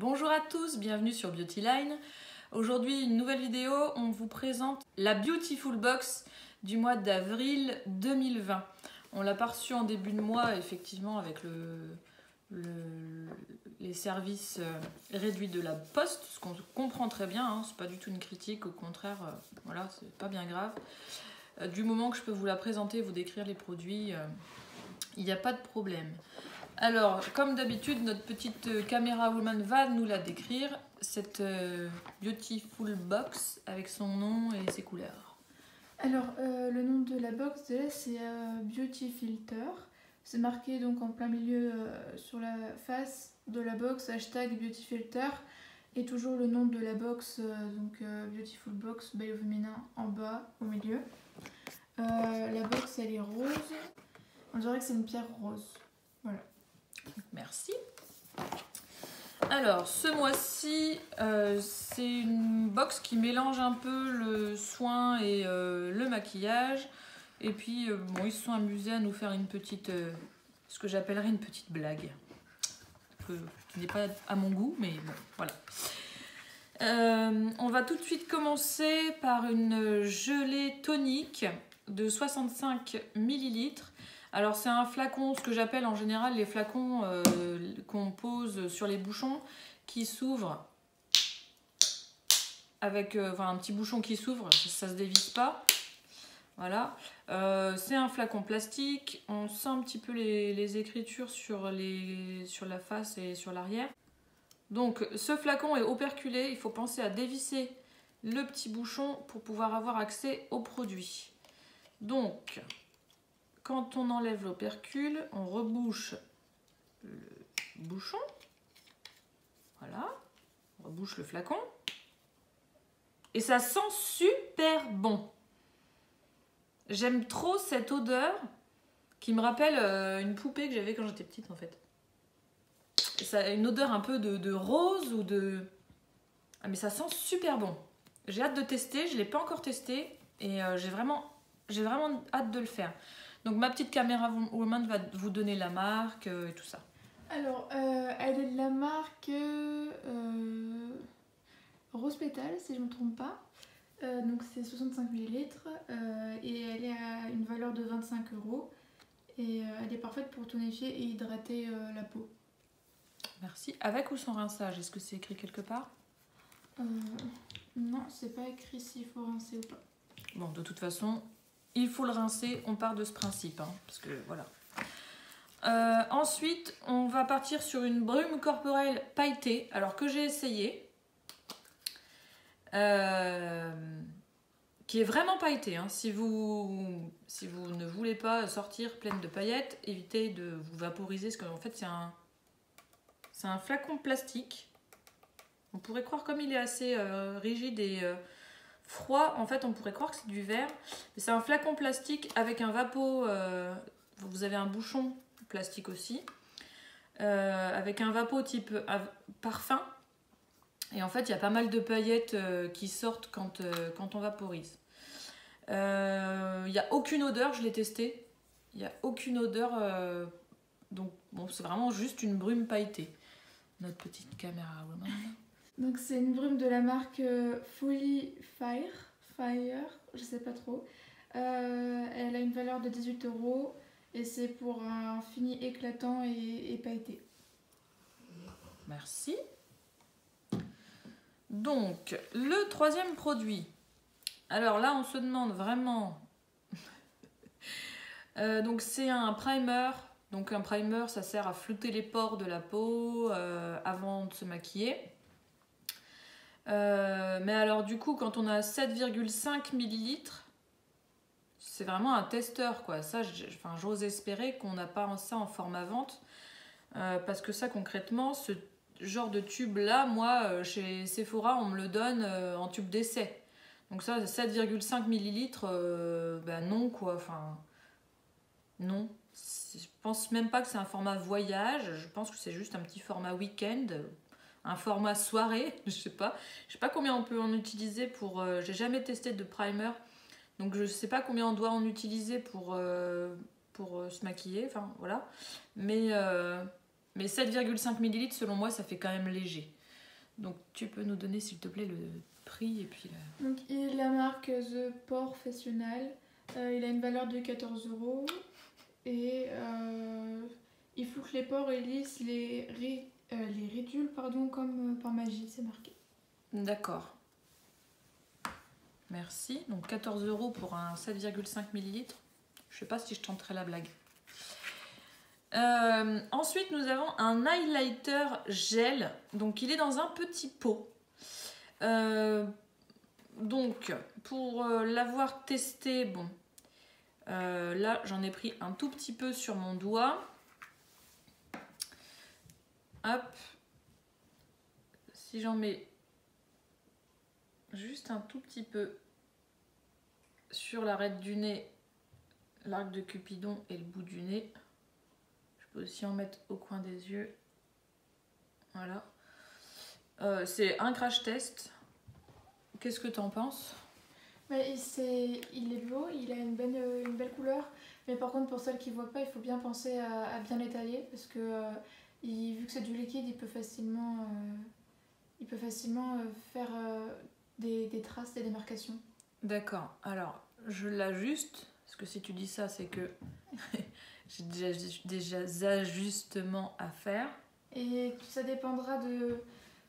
Bonjour à tous, bienvenue sur Beautyline. Aujourd'hui, une nouvelle vidéo, on vous présente la Beautiful Box du mois d'avril 2020. On l'a pas reçue en début de mois, effectivement, avec les services réduits de la poste, ce qu'on comprend très bien, hein, c'est pas du tout une critique, au contraire, voilà, c'est pas bien grave. Du moment que je peux vous la présenter, vous décrire les produits, il n'y a pas de problème. Alors, comme d'habitude, notre petite caméra woman va nous la décrire, cette Beautiful Box avec son nom et ses couleurs. Alors, le nom de la box, c'est Beauty Filter. C'est marqué donc en plein milieu sur la face de la box, hashtag Beauty Filter. Et toujours le nom de la box, Beautiful Box by Feminin en bas, au milieu. La box, elle est rose. On dirait que c'est une pierre rose. Voilà. Merci. Alors, ce mois-ci, c'est une box qui mélange un peu le soin et le maquillage. Et puis, bon, ils se sont amusés à nous faire une petite, ce que j'appellerais une petite blague. Qui n'est pas à mon goût, mais bon, voilà. On va tout de suite commencer par une gelée tonique de 65 ml. Alors c'est un flacon, ce que j'appelle en général les flacons qu'on pose sur les bouchons qui s'ouvrent avec un petit bouchon qui s'ouvre, ça se dévisse pas. Voilà, c'est un flacon plastique, on sent un petit peu les écritures sur la face et sur l'arrière. Donc ce flacon est operculé, il faut penser à dévisser le petit bouchon pour pouvoir avoir accès au produit. Donc, quand on enlève l'opercule, on rebouche le bouchon. Voilà, on rebouche le flacon. Et ça sent super bon. J'aime trop cette odeur qui me rappelle une poupée que j'avais quand j'étais petite en fait. Ça a une odeur un peu de rose ou de... Ah, mais ça sent super bon. J'ai hâte de tester, je ne l'ai pas encore testé et j'ai vraiment hâte de le faire. Donc ma petite caméra woman va vous donner la marque et tout ça. Alors, elle est de la marque Rose Pétale, si je ne me trompe pas. Donc c'est 65 ml et elle est à une valeur de 25 €. Et elle est parfaite pour tonifier et hydrater la peau. Merci. Avec ou sans rinçage? Est-ce que c'est écrit quelque part? Non, c'est pas écrit s'il faut rincer ou pas. Bon, de toute façon, il faut le rincer. On part de ce principe, hein, parce que voilà. Ensuite, on va partir sur une brume corporelle pailletée, alors que j'ai essayé, qui est vraiment pailletée. Hein. Si vous ne voulez pas sortir pleine de paillettes, évitez de vous vaporiser, parce qu'en fait, c'est un flacon plastique. On pourrait croire, comme il est assez rigide et froid, en fait, on pourrait croire que c'est du verre. C'est un flacon plastique avec un vapeau. Vous avez un bouchon plastique aussi, avec un vapeau type parfum. Et en fait, il y a pas mal de paillettes qui sortent quand on vaporise. Il n'y a aucune odeur, je l'ai testé. Il n'y a aucune odeur. Donc, bon, c'est vraiment juste une brume pailletée. Notre petite caméra woman. Donc c'est une brume de la marque Fully Fire, je sais pas trop. Elle a une valeur de 18 € et c'est pour un fini éclatant et pailleté. Merci. Donc, le troisième produit. Alors là, on se demande vraiment... donc c'est un primer. Donc un primer, ça sert à flouter les pores de la peau avant de se maquiller. Mais alors du coup, quand on a 7,5 ml, c'est vraiment un testeur, quoi. Ça, j'ose espérer qu'on n'a pas ça en format vente. Parce que ça, concrètement, ce genre de tube-là, moi, chez Sephora, on me le donne en tube d'essai. Donc ça, 7,5 ml, ben non, quoi. Enfin, non. Je pense même pas que c'est un format voyage. Je pense que c'est juste un petit format week-end. Un format soirée, je sais pas combien on peut en utiliser pour... j'ai jamais testé de primer, donc je sais pas combien on doit en utiliser pour se maquiller, enfin voilà. Mais 7,5 ml selon moi ça fait quand même léger. Donc tu peux nous donner s'il te plaît le prix et puis Donc il est la marque The Professional. Il a une valeur de 14 € et il floute les pores et lisse les ridules pardon, comme par magie, c'est marqué. D'accord. Merci. Donc 14 € pour un 7,5 ml. Je sais pas si je tenterai la blague. Ensuite, nous avons un highlighter gel. Donc, il est dans un petit pot. Donc, pour l'avoir testé, bon, là, j'en ai pris un tout petit peu sur mon doigt. Hop. Si j'en mets juste un tout petit peu sur l'arête du nez, l'arc de Cupidon et le bout du nez. Je peux aussi en mettre au coin des yeux. Voilà. C'est un crash test. Qu'est-ce que tu en penses? Il est beau, il a une belle couleur. Mais par contre, pour celles qui ne voient pas, il faut bien penser à bien l'étaler. Parce que vu que c'est du liquide, il peut facilement faire des traces, des démarcations. D'accord. Alors, je l'ajuste. Parce que si tu dis ça, c'est que j'ai déjà des ajustements à faire. Et ça dépendra de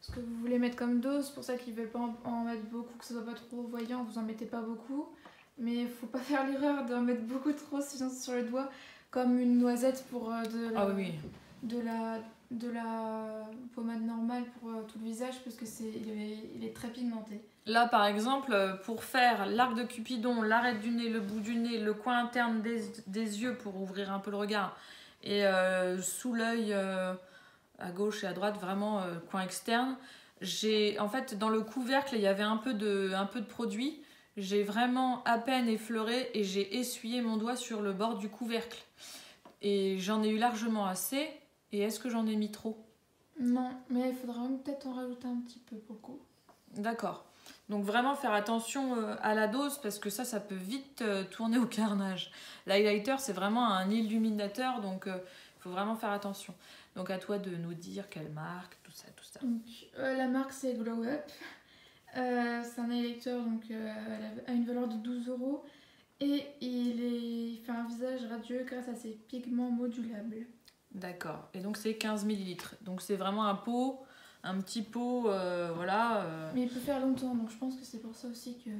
ce que vous voulez mettre comme dose. C'est pour ça qu'ils ne veulent pas en mettre beaucoup, que ce soit pas trop voyant. Vous en mettez pas beaucoup. Mais il ne faut pas faire l'erreur d'en mettre beaucoup trop, sinon c'est sur le doigt, comme une noisette pour de la pommade normale pour tout le visage, parce que il est très pigmenté. Là, par exemple, pour faire l'arc de Cupidon, l'arête du nez, le bout du nez, le coin interne des yeux pour ouvrir un peu le regard, et sous l'œil à gauche et à droite, vraiment coin externe, en fait, dans le couvercle, il y avait un peu de produit. J'ai vraiment à peine effleuré et j'ai essuyé mon doigt sur le bord du couvercle. Et j'en ai eu largement assez. Et est-ce que j'en ai mis trop? Non, mais il faudra peut-être en rajouter un petit peu pour le coup. D'accord. Donc vraiment faire attention à la dose parce que ça peut vite tourner au carnage. L'highlighter, c'est vraiment un illuminateur, donc il faut vraiment faire attention. Donc à toi de nous dire quelle marque, tout ça. Donc, la marque, c'est Glow Up. C'est un highlighter, donc a une valeur de 12 € et il fait un visage radieux grâce à ses pigments modulables. D'accord. Et donc c'est 15 ml. Donc c'est vraiment un petit pot, voilà. Mais il peut faire longtemps, donc je pense que c'est pour ça aussi que...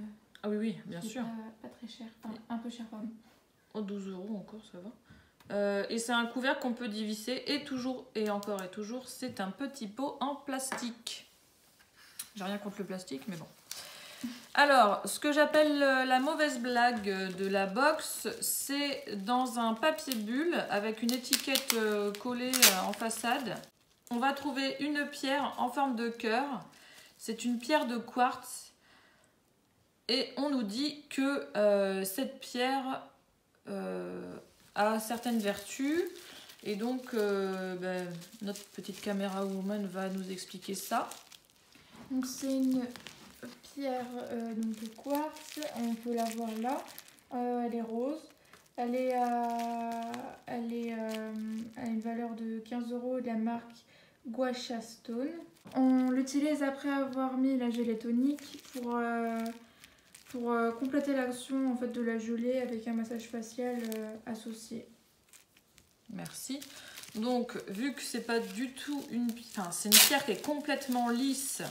Ah oui, bien sûr. Pas très cher, enfin un peu cher, pardon. Oh, 12 € encore, ça va. Et c'est un couvercle qu'on peut dévisser et toujours, c'est un petit pot en plastique. J'ai rien contre le plastique, mais bon. Alors, ce que j'appelle la mauvaise blague de la box, c'est dans un papier bulle avec une étiquette collée en façade. On va trouver une pierre en forme de cœur. C'est une pierre de quartz. Et on nous dit que cette pierre a certaines vertus. Et donc, notre petite caméra woman va nous expliquer ça. Donc c'est une pierre donc de quartz, on peut la voir là. Elle est rose. Elle a une valeur de 15 € de la marque Guacha Stone. On l'utilise après avoir mis la gelée tonique pour compléter l'action en fait, de la gelée avec un massage facial associé. Merci. Donc, vu que c'est pas du tout c'est une pierre qui est complètement lisse.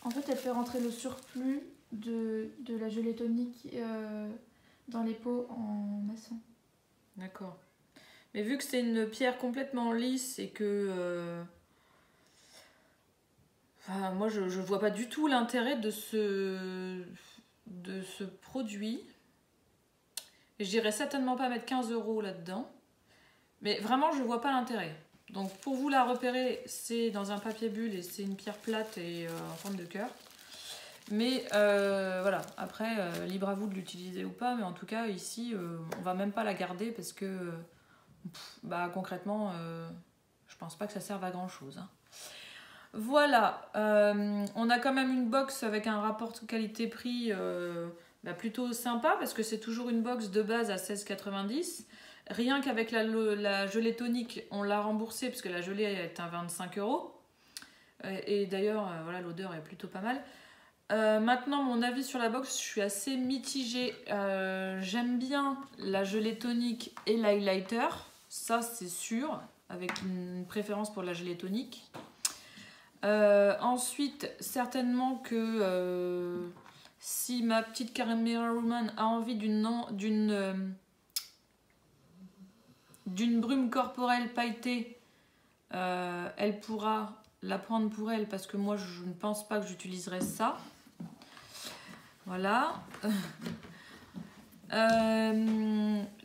En fait, elle fait rentrer le surplus de la gelée tonique dans les pots en massant. D'accord. Mais vu que c'est une pierre complètement lisse et que... moi, je vois pas du tout l'intérêt de ce produit. Je dirais certainement pas mettre 15 € là-dedans. Mais vraiment, je vois pas l'intérêt. Donc, pour vous la repérer, c'est dans un papier bulle et c'est une pierre plate et en forme de cœur. Mais voilà, après, libre à vous de l'utiliser ou pas. Mais en tout cas, ici, on va même pas la garder parce que concrètement, je pense pas que ça serve à grand-chose. Hein. Voilà, on a quand même une box avec un rapport qualité-prix plutôt sympa parce que c'est toujours une box de base à 16,90 €. Rien qu'avec la gelée tonique, on l'a remboursée parce que la gelée est à 25 €. Et d'ailleurs, voilà, l'odeur est plutôt pas mal. Maintenant, mon avis sur la box, je suis assez mitigée. J'aime bien la gelée tonique et l'highlighter, ça c'est sûr, avec une préférence pour la gelée tonique. Ensuite, certainement que si ma petite Camera Woman a envie d'une brume corporelle pailletée, elle pourra la prendre pour elle, parce que moi je ne pense pas que j'utiliserai ça. Voilà.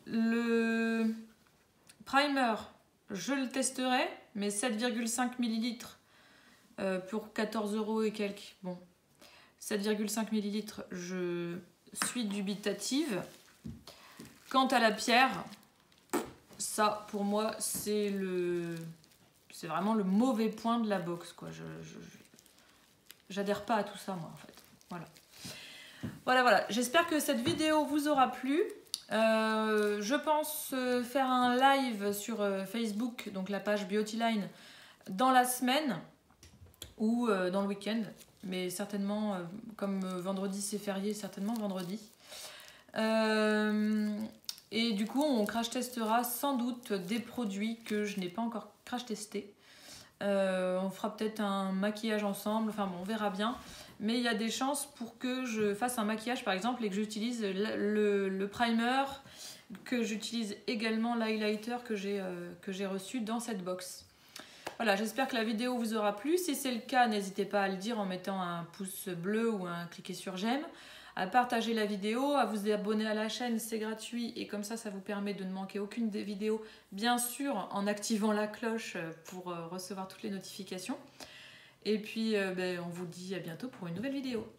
Le primer, je le testerai, mais 7,5 ml pour 14 € et quelques. Bon, 7,5 ml, je suis dubitative. Quant à la pierre, ça pour moi c'est vraiment le mauvais point de la box, quoi. J'adhère pas à tout ça, moi, en fait. Voilà. Voilà. J'espère que cette vidéo vous aura plu. Je pense faire un live sur Facebook, donc la page Beautyline, dans la semaine ou dans le week-end. Mais certainement, comme vendredi c'est férié, certainement vendredi. Et du coup, on crash testera sans doute des produits que je n'ai pas encore crash testés. On fera peut-être un maquillage ensemble, enfin bon, on verra bien. Mais il y a des chances pour que je fasse un maquillage par exemple et que j'utilise le primer, que j'utilise également l'highlighter que j'ai reçu dans cette box. Voilà, j'espère que la vidéo vous aura plu. Si c'est le cas, n'hésitez pas à le dire en mettant un pouce bleu ou à cliquer sur j'aime, à partager la vidéo, à vous abonner à la chaîne, c'est gratuit et comme ça vous permet de ne manquer aucune des vidéos, bien sûr en activant la cloche pour recevoir toutes les notifications. Et puis on vous dit à bientôt pour une nouvelle vidéo.